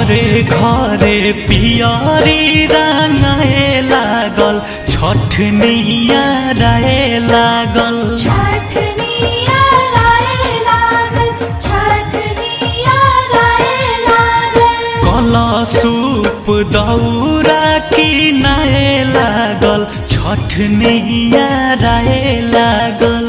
घरे घरे पियरी रंगाए लागल छठनिया राए लागल कलशुप दौरा किनाए लागल छठनिया राए लागल